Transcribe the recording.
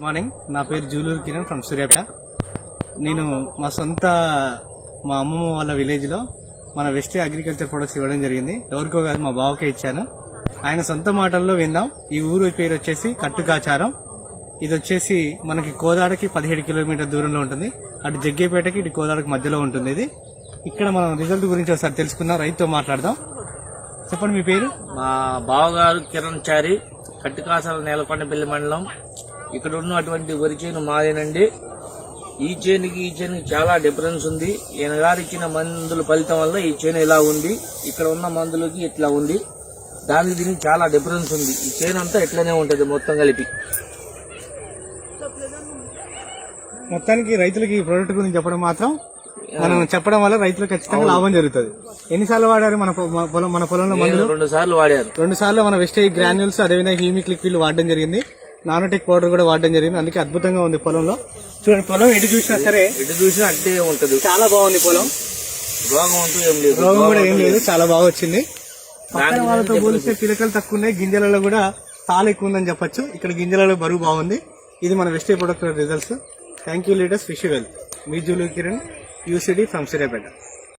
Morning. నా పేరు Juluru Kiran from Suryapet. నేను మా అమ్మమ్మ వాళ్ళ విలేజ్లో మన వెస్ట్ అగ్రికల్చర్ ప్రొడక్ట్స్ ఇవ్వడం జరిగింది. ఎవరికో కాదు, మా బావకే ఇచ్చాను. ఆయన సొంత మాటల్లో విందాం. ఈ ఊరు పేరు వచ్చేసి కట్టుకాచారం. ఇది వచ్చేసి మనకి కోదాడకి 17 కిలోమీటర్ దూరంలో ఉంటుంది. అటు జగ్గేపేటకి ఇటు కోదాడకి మధ్యలో ఉంటుంది. ఇది ఇక్కడ మనం రిజల్ట్ గురించి ఒకసారి తెలుసుకుందాం. రైతుతో మాట్లాడదాం. చెప్పండి మీ పేరు. మా బావగారు కిరణ్ చారి, కట్టుకాసాల నేలకొండపల్లి మండలం. ఇక్కడ ఉన్నటువంటి వరి చేను మాదేనండి. ఈ చేనుకి చాలా డిఫరెన్స్ ఉంది. ఈయన గారు ఇచ్చిన మందుల ఫలితం వల్ల ఈ చేను ఇలా ఉంది. ఇక్కడ ఉన్న మందులకి ఇట్లా ఉంది. దానికి దీనికి చాలా డిఫరెన్స్ ఉంది. ఈ చేను అంతా ఇట్లానే ఉంటది మొత్తం కలిపి. మొత్తానికి రైతులకి ఈ ప్రోడక్ట్ గురించి చెప్పడం మాత్రం మనం చెప్పడం వల్ల రైతులకు ఖచ్చితంగా లాభం జరుగుతుంది. ఎన్నిసార్లు వాడారు మన పొలంలో మందులు? 2 సార్లు వాడారు. 2 సార్లు మన వెస్టేజ్ గ్రాన్యూల్స్, అదేవిధంగా హ్యూమిక్ లిక్విడ్ వాడడం జరిగింది. నానోటెక్ పౌడర్ కూడా వాడడం జరిగింది. అందుకే అద్భుతంగా ఉంది పొలంలో. చూడండి, పొలం ఎటు చూసినా సరే, ఎటు చూసినా అట్టే ఉంటది. చాలా బాగుంది పొలం. రోగం అంటూ ఏం లేదు, రోగం కూడా ఏం లేదు. చాలా బాగా వచ్చింది. పక్కన వాళ్ళతో పోలిస్తే పిలకలు తక్కువ ఉన్నాయి, గింజలలో కూడా తాలు ఎక్కువ ఉందని చెప్పొచ్చు. ఇక్కడ గింజలలో బరువు బాగుంది. ఇది మన wastage product results. Thank you leaders. Wish you well. మీ జూలూరు కిరణ్, యూసిడి ఫ్రమ్ సూర్యాపేట.